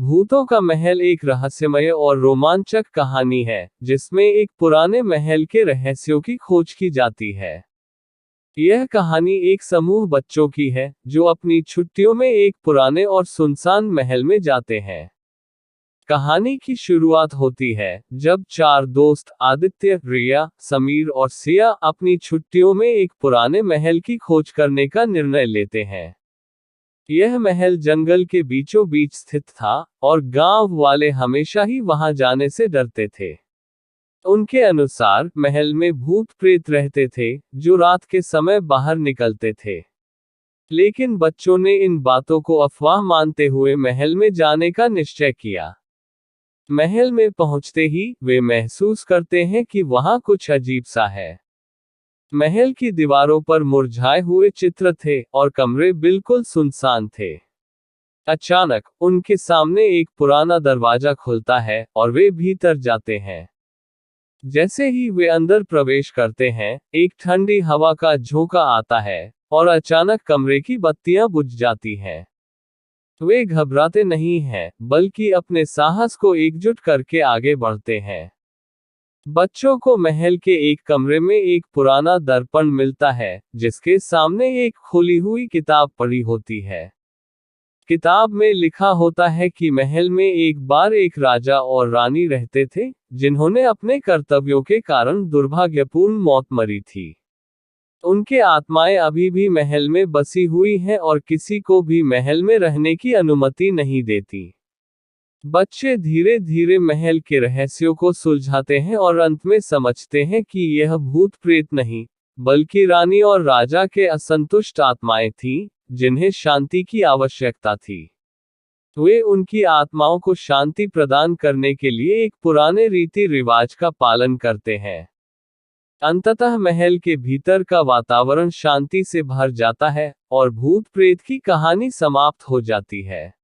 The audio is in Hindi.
भूतों का महल एक रहस्यमय और रोमांचक कहानी है, जिसमें एक पुराने महल के रहस्यों की खोज की जाती है। यह कहानी एक समूह बच्चों की है, जो अपनी छुट्टियों में एक पुराने और सुनसान महल में जाते हैं। कहानी की शुरुआत होती है जब चार दोस्त आदित्य, रिया, समीर और सिया अपनी छुट्टियों में एक पुराने महल की खोज करने का निर्णय लेते हैं। यह महल जंगल के बीचों बीच स्थित था, और गांव वाले हमेशा ही वहां जाने से डरते थे। उनके अनुसार महल में भूत प्रेत रहते थे, जो रात के समय बाहर निकलते थे। लेकिन बच्चों ने इन बातों को अफवाह मानते हुए महल में जाने का निश्चय किया। महल में पहुंचते ही वे महसूस करते हैं कि वहां कुछ अजीब सा है। महल की दीवारों पर मुरझाए हुए चित्र थे, और कमरे बिल्कुल सुनसान थे। अचानक उनके सामने एक पुराना दरवाजा खुलता है, और वे भीतर जाते हैं। जैसे ही वे अंदर प्रवेश करते हैं, एक ठंडी हवा का झोंका आता है, और अचानक कमरे की बत्तियां बुझ जाती हैं। वे घबराते नहीं हैं, बल्कि अपने साहस को एकजुट करके आगे बढ़ते हैं। बच्चों को महल के एक कमरे में एक पुराना दर्पण मिलता है, जिसके सामने एक खुली हुई किताब पड़ी होती है। किताब में लिखा होता है कि महल में एक बार एक राजा और रानी रहते थे, जिन्होंने अपने कर्तव्यों के कारण दुर्भाग्यपूर्ण मौत मरी थी। उनके आत्माएं अभी भी महल में बसी हुई हैं और किसी को भी महल में रहने की अनुमति नहीं देती। बच्चे धीरे धीरे महल के रहस्यों को सुलझाते हैं और अंत में समझते हैं कि यह भूत प्रेत नहीं, बल्कि रानी और राजा के असंतुष्ट आत्माएं थीं, जिन्हें शांति की आवश्यकता थी। वे उनकी आत्माओं को शांति प्रदान करने के लिए एक पुराने रीति रिवाज का पालन करते हैं। अंततः महल के भीतर का वातावरण शांति से भर जाता है, और भूत प्रेत की कहानी समाप्त हो जाती है।